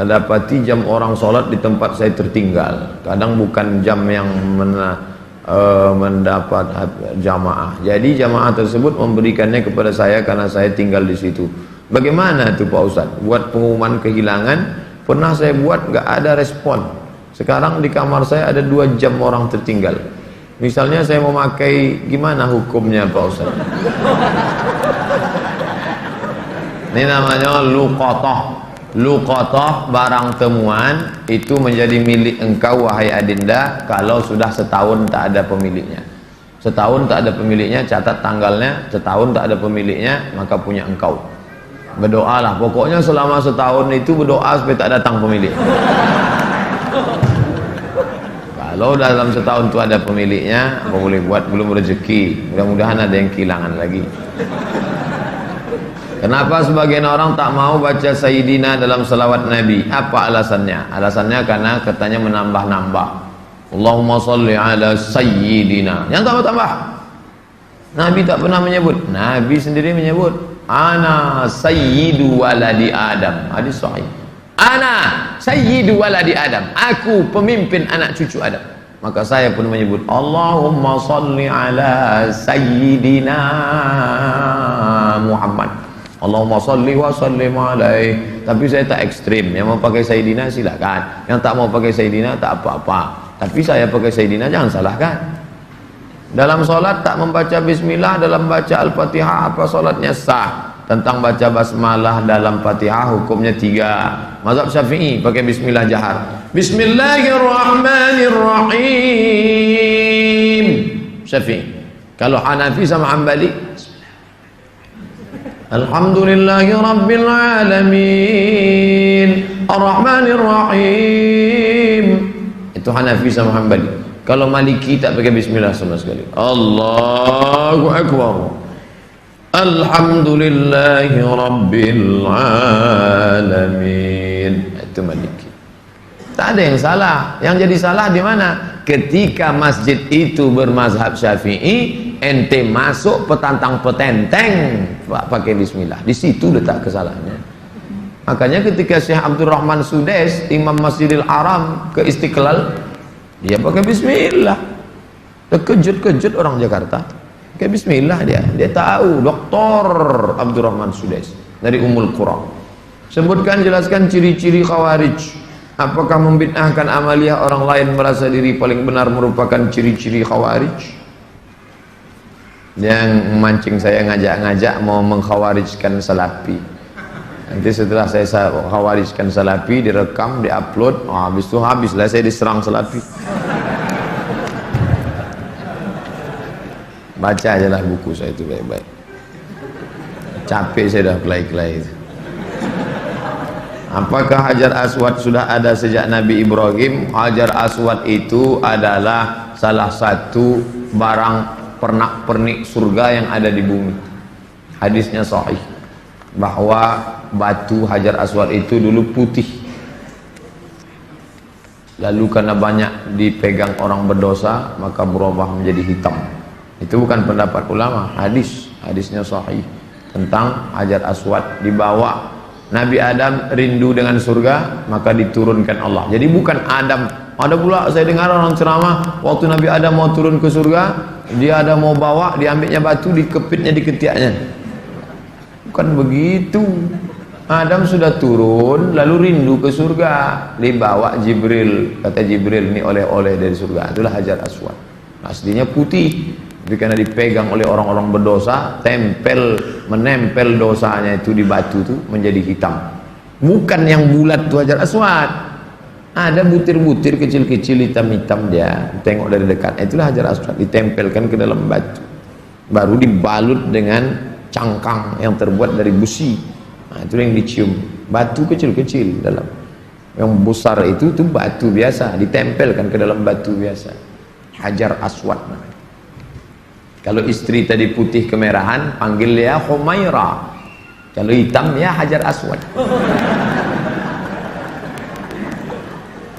dapati jam orang sholat di tempat saya tertinggal. Kadang bukan jam yang mendapat jamaah. Jadi jamaah tersebut memberikannya kepada saya karena saya tinggal di situ. Bagaimana itu Pak Ustadz? Buat pengumuman kehilangan, pernah saya buat nggak ada respon. Sekarang di kamar saya ada 2 jam orang tertinggal. Misalnya saya mau pakai, gimana hukumnya Pak Ustadz? Ini namanya luqatah. Luqatah, barang temuan itu menjadi milik engkau wahai adinda kalau sudah setahun tak ada pemiliknya. Setahun tak ada pemiliknya, catat tanggalnya. Setahun tak ada pemiliknya, maka punya engkau. Berdoalah, pokoknya selama setahun itu berdoa supaya tak datang pemilik. Kalau dalam setahun itu ada pemiliknya, apa boleh buat, belum rezeki. Mudah-mudahan ada yang kehilangan lagi. Kenapa sebagian orang tak mau baca Sayyidina dalam salawat Nabi? Apa alasannya? Alasannya karena katanya menambah-nambah. Allahumma salli ala Sayyidina. Yang tambah-tambah. Nabi tak pernah menyebut. Nabi sendiri menyebut. Ana Sayyidu waladi Adam. Hadis sahih. Ana Sayyidu waladi Adam. Aku pemimpin anak cucu Adam. Maka saya pun menyebut Allahumma salli ala Sayyidina Muhammad. Allahumma salli wa sallim alaih. Tapi saya tak ekstrim. Yang mau pakai Sayyidina silakan. Yang tak mau pakai Sayyidina tak apa-apa. Tapi saya pakai Sayyidina jangan salahkan. Dalam solat tak membaca bismillah dalam baca al-fatihah, apa solatnya sah? Tentang baca basmalah dalam fatihah hukumnya 3. Mazhab Syafi'i pakai bismillah jahar. Bismillahirrahmanirrahim. Syafi'i. Kalau Hanafi sama Hambali, Alhamdulillahi Rabbil Alamin Ar-Rahmanir Rahim. Itu Hanafi sama Hambali. Kalau Maliki tak pakai bismillah sama sekali. Allahu Akbar. Alhamdulillahi Rabbil Alamin. Itu Maliki. Tak ada yang salah. Yang jadi salah di mana? Ketika masjid itu bermazhab Syafi'i, ente masuk petantang petenteng pakai bismillah. Di situ letak kesalahannya. Makanya ketika Syekh Abdurrahman Sudes, Imam Masjidil Haram ke Istiqlal, dia pakai bismillah. Terkejut-kejut orang Jakarta. Pakai bismillah dia. Dia tahu Dr. Abdurrahman Sudes dari Ummul Qura. Sebutkan, jelaskan ciri-ciri Khawarij. Apakah membid'ahkan amaliyah orang lain merasa diri paling benar merupakan ciri-ciri Khawarij? Yang memancing saya ngajak-ngajak mau mengkhawarijkan Salafi. Nanti setelah saya khawarijkan Salafi, direkam, diupload, habis itu habislah saya diserang Salafi. Baca ajalah buku saya itu baik-baik. Capek saya dah kelai-kelai itu. Apakah Hajar Aswad sudah ada sejak Nabi Ibrahim? Hajar Aswad itu adalah salah satu barang pernak-pernik surga yang ada di bumi. Hadisnya sahih bahwa batu Hajar Aswad itu dulu putih, lalu karena banyak dipegang orang berdosa maka berubah menjadi hitam. Itu bukan pendapat ulama, hadisnya sahih tentang Hajar Aswad. Dibawa Nabi Adam rindu dengan surga, maka diturunkan Allah. Jadi bukan Adam. Ada pula saya dengar orang ceramah, waktu Nabi Adam mau turun ke surga, dia ada mau bawa, diambilnya batu, dikepitnya di ketiaknya. Bukan begitu. Adam sudah turun, lalu rindu ke surga, dibawa Jibril. Kata Jibril, ini oleh-oleh dari surga. Itulah Hajar Aswad. Aslinya putih, tapi karena dipegang oleh orang-orang berdosa, menempel dosanya itu di batu itu menjadi hitam. Bukan yang bulat itu Hajar Aswad. Ada butir-butir kecil-kecil hitam-hitam dia. Tengok dari dekat. Itulah Hajar Aswad, ditempelkan ke dalam batu. Baru dibalut dengan cangkang yang terbuat dari besi. Nah, itu yang dicium. Batu kecil-kecil dalam. Yang besar itu batu biasa, ditempelkan ke dalam batu biasa. Hajar Aswad namanya. Kalau istri tadi putih kemerahan, panggil dia Humaira. Kalau hitam ya Hajar Aswad.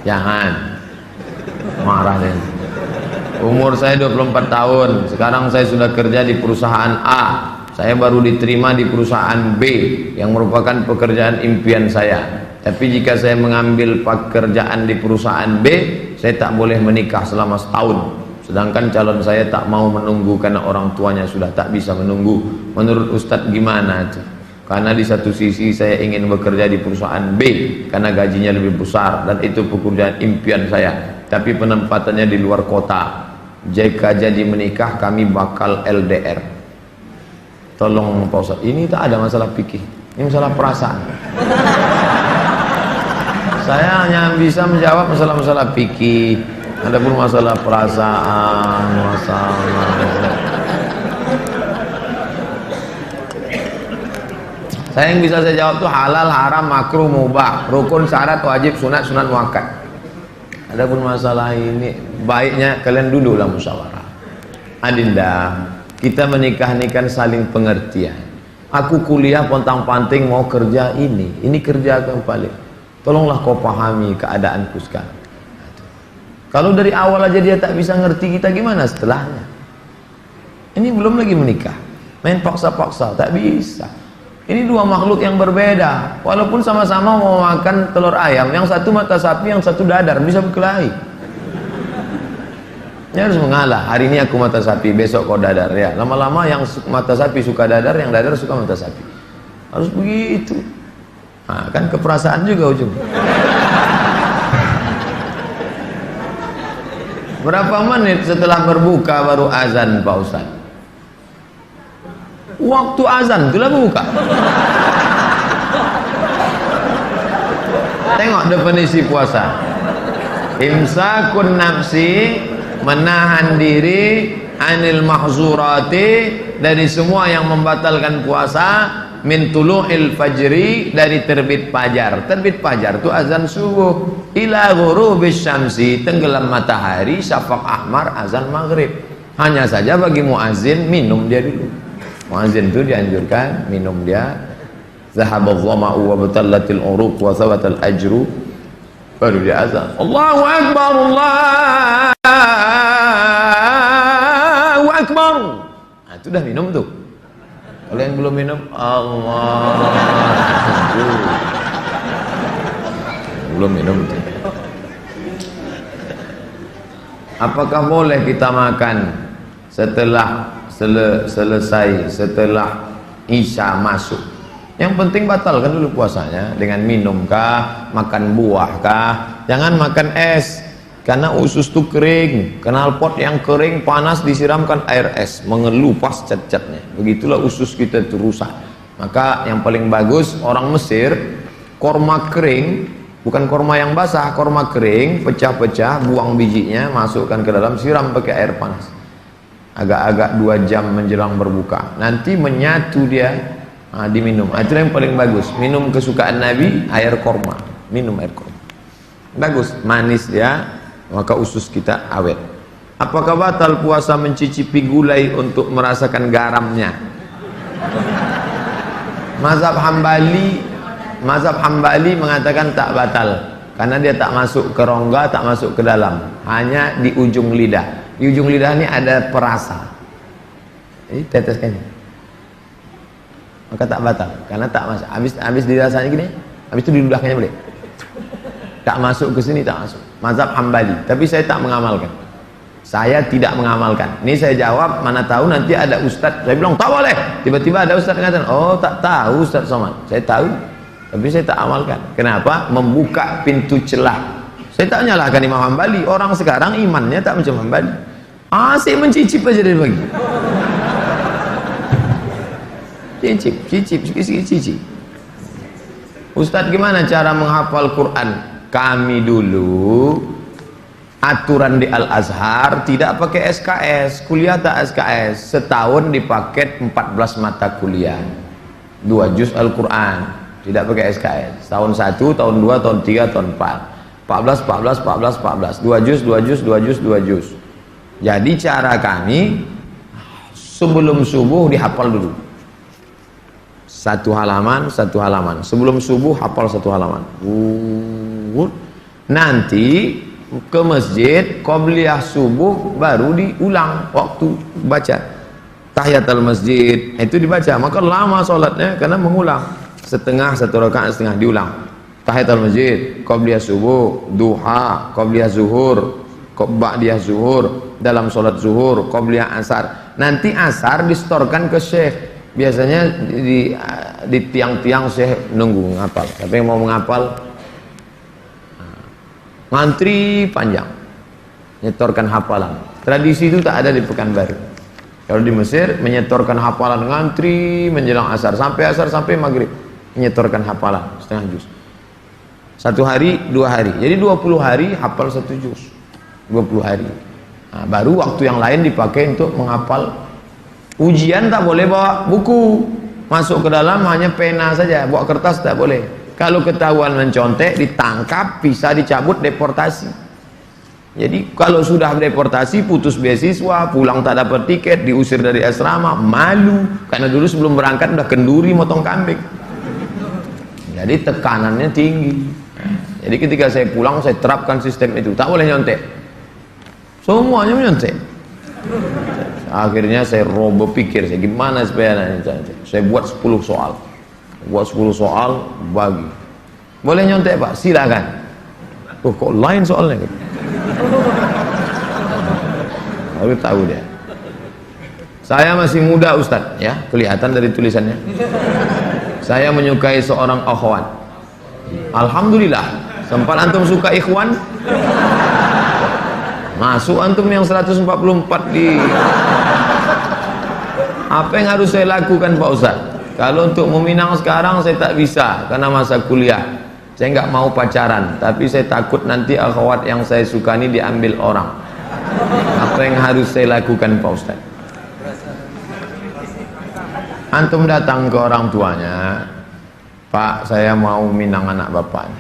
Jangan marah deh. Umur saya 24 tahun. Sekarang saya sudah kerja di perusahaan A. Saya baru diterima di perusahaan B yang merupakan pekerjaan impian saya. Tapi jika saya mengambil pekerjaan di perusahaan B, saya tak boleh menikah selama setahun. Sedangkan calon saya tak mau menunggu karena orang tuanya sudah tak bisa menunggu. Menurut Ustadz gimana? Karena di satu sisi saya ingin bekerja di perusahaan B karena gajinya lebih besar dan itu pekerjaan impian saya. Tapi penempatannya di luar kota. Jika jadi menikah kami bakal LDR. Tolong Pak Ustadz, ini tak ada masalah fikih, ini masalah perasaan. Saya hanya bisa menjawab masalah-masalah fikih. Adapun masalah perasaan, saya yang bisa saya jawab tuh halal, haram, makruh, mubah, rukun, syarat, wajib, sunat, sunat muakkad. Adapun masalah ini baiknya kalian duduklah musyawarah. Adinda, kita menikah ini kan saling pengertian. Aku kuliah pontang-panting mau kerja ini kerja yang paling. Tolonglah kau pahami keadaanku sekarang. Kalau dari awal aja dia tak bisa ngerti kita, gimana setelahnya? Ini belum lagi menikah, main paksa-paksa, tak bisa. Ini dua makhluk yang berbeda. Walaupun sama-sama mau makan telur ayam, yang satu mata sapi, yang satu dadar, bisa berkelahi. Dia harus mengalah. Hari ini aku mata sapi, besok kau dadar. Ya, lama-lama yang mata sapi suka dadar, yang dadar suka mata sapi. Harus begitu. Nah, kan keperasaan juga ujung. Berapa menit setelah berbuka baru azan Pak Ustaz? Waktu azan itulah berbuka. Tengok definisi puasa. Imsakun nafsi, menahan diri anil mahzurati, dari semua yang membatalkan puasa. Min tulu'il fajri, dari terbit fajar. Terbit fajar itu azan subuh. Ila ghurubis syamsi, tenggelam matahari, syafaq ahmar, azan maghrib. Hanya saja bagi muazin minum dia dulu. Muazin itu dianjurkan minum dia. Zahabadh dhama'u wa batallatil uruq wa thabatal ajru, baru dia azan. Allahu akbar, Allahu akbar. Nah, itu dah minum tuh. Kalau yang belum minum, Allah, belum minum. Apakah boleh kita makan setelah selesai, setelah Isya masuk? Yang penting batalkan dulu puasanya dengan minum kah, makan buah kah. Jangan makan es, karena usus itu kering. Knalpot yang kering panas disiramkan air es, mengelupas cat-catnya. Begitulah usus kita itu rusak. Maka yang paling bagus orang Mesir, korma kering, bukan korma yang basah, korma kering, pecah-pecah, buang bijinya, masukkan ke dalam, siram pakai air panas. Agak-agak 2 jam menjelang berbuka. Nanti menyatu dia, diminum. Itu yang paling bagus. Minum kesukaan Nabi, air korma. Minum air korma. Bagus, manis dia. Maka usus kita awet. Apakah batal puasa mencicipi gulai untuk merasakan garamnya? Mazhab Hambali mengatakan tak batal, karena dia tak masuk ke rongga, tak masuk ke dalam, hanya di ujung lidah. Di ujung lidah ini ada perasa. Ini teteskan ini. Maka tak batal, karena tak masuk. Habis dirasanya gini, habis itu diludahkannya boleh. Tak masuk ke sini, tak masuk. Mazhab Hambali, tapi saya tak mengamalkan. Saya tidak mengamalkan. Ini saya jawab, mana tahu nanti ada ustadz. Saya bilang tak boleh. Tiba-tiba ada ustadz yang katakan, oh tak tahu Ustadz Somad. Saya tahu, tapi saya tak amalkan. Kenapa? Membuka pintu celah. Saya tak menyalahkan Imam Hambali. Orang sekarang imannya tak macam Hambali. Asik mencicip aja dari pagi. Cicip, sikit-sikit. Ustadz, gimana cara menghafal Quran? Kami dulu aturan di Al-Azhar tidak pakai SKS, kuliah tak SKS, setahun dipaket 14 mata kuliah, 2 juz Al-Quran, tidak pakai SKS, tahun 1, tahun 2, tahun 3, tahun 4, 14, 2 juz. Jadi cara kami sebelum subuh dihafal dulu, satu halaman, sebelum subuh hafal 1 halaman. Nanti ke masjid qobliyah subuh baru diulang waktu baca tahiyatul masjid, itu dibaca. Maka lama sholatnya karena mengulang, 1 rakaat setengah diulang. tahiyatul masjid, qabliyah subuh, duha, qabliyah zuhur, ba'diyah zuhur, dalam sholat zuhur, qabliyah asar. Nanti asar distorkan ke syekh. Biasanya di tiang-tiang syekh nunggu ngapal. Tapi yang mau menghafal ngantri panjang, nyetorkan hafalan. Tradisi itu tak ada di Pekanbaru. Kalau di Mesir menyetorkan hafalan ngantri menjelang asar sampai maghrib, menyetorkan hafalan setengah juz. 1 hari 2 hari, jadi 20 hari hafal 1 juz. 20 hari. Nah, baru waktu yang lain dipakai untuk menghafal. Ujian tak boleh bawa buku, masuk ke dalam hanya pena saja, bawa kertas tak boleh. Kalau ketahuan mencontek, ditangkap, bisa dicabut, deportasi. Jadi kalau sudah deportasi, putus beasiswa, pulang tak dapat tiket, diusir dari asrama, malu. Karena dulu sebelum berangkat udah kenduri motong kambing. Jadi tekanannya tinggi. Jadi ketika saya pulang, saya terapkan sistem itu, tak boleh nyontek. Semuanya menyontek. Akhirnya saya berpikir, saya gimana supaya saya buat 10 soal. Buat 10 soal, bagi. Boleh nyontek Pak? Silakan. Oh, kok lain soalnya? Baru tahu dia. Saya masih muda Ustadz, ya, kelihatan dari tulisannya. Saya menyukai seorang akhwat. Alhamdulillah. Sempat antum suka ikhwan? Masuk antum yang 144 di. Apa yang harus saya lakukan Pak Ustadz? Kalau untuk meminang sekarang saya tak bisa karena masa kuliah. Saya nggak mau pacaran, tapi saya takut nanti akhwat yang saya suka ini diambil orang. Apa yang harus saya lakukan Pak Ustadz? Antum datang ke orang tuanya, Pak, saya mau minang anak bapaknya.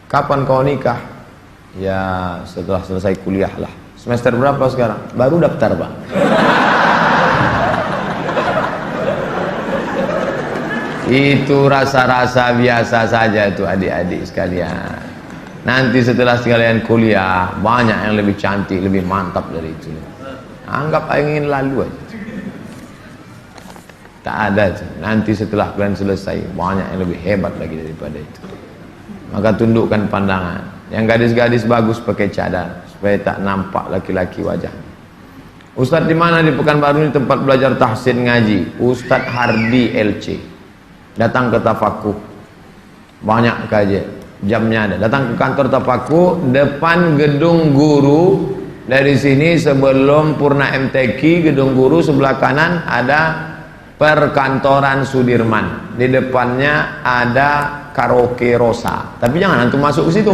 Kapan kau nikah? Ya setelah selesai kuliah lah. Semester berapa sekarang? Baru daftar Pak. Itu rasa-rasa biasa saja itu adik-adik sekalian. Nanti setelah sekalian kuliah, banyak yang lebih cantik, lebih mantap dari itu. Anggap ingin lalu aja. Tak ada. Nanti setelah kalian selesai, banyak yang lebih hebat lagi daripada itu. Maka tundukkan pandangan. Yang gadis-gadis bagus pakai cadar supaya tak nampak laki-laki wajah. Ustadz di mana di Pekanbaru ini tempat belajar tahsin ngaji? Ustadz Hardi LC. Datang ke Tafakuh, banyak kajian, jamnya ada. Datang ke kantor Tafakuh, depan gedung guru. Dari sini sebelum Purna MTQ, gedung guru sebelah kanan ada perkantoran Sudirman. Di depannya ada karaoke Rosa. Tapi jangan antum masuk ke situ.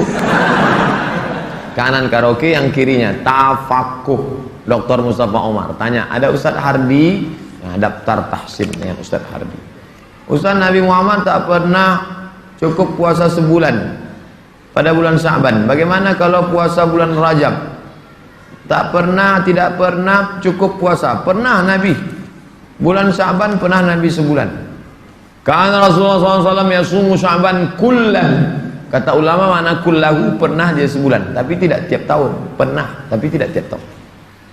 Kanan karaoke, yang kirinya Tafakuh. Dr. Mustafa Omar. Tanya, ada Ustadz Hardi? Nah, daftar tahsin dengan Ustadz Hardi. Ustaz, Nabi Muhammad tak pernah cukup puasa sebulan pada bulan Sya'ban. Bagaimana kalau puasa bulan Rajab? Tak pernah, tidak pernah cukup puasa. Pernah Nabi. Bulan Sya'ban pernah Nabi sebulan. Karena Rasulullah SAW yasumu Sya'ban kullan. Kata ulama makna kullahu, pernah dia sebulan. Tapi tidak tiap tahun. Pernah, tapi tidak tiap tahun.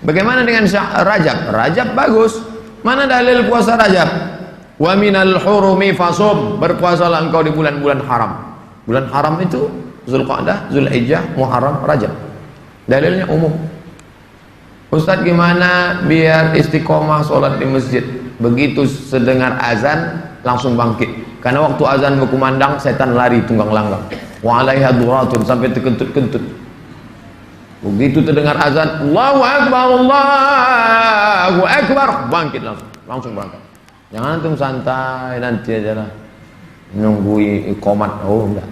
Bagaimana dengan Rajab? Rajab bagus. Mana dalil puasa Rajab? Wa minal hurumi fasum, berpuasalah engkau di bulan-bulan haram. Bulan haram itu Zulqa'dah, Zulhijjah, Muharram, Rajab. Dalilnya umum. Ustadz, gimana biar istiqomah sholat di masjid? Begitu sedengar azan langsung bangkit. Karena waktu azan berkumandang setan lari tunggang langgang. Wa 'alaiha duratun, sampai terkentut-kentut. Begitu terdengar azan, Allahu Akbar, Allahu Akbar, bangkit langsung berangkat. Jangan antum santai nanti aja lah nunggu iqamat. Oh enggak.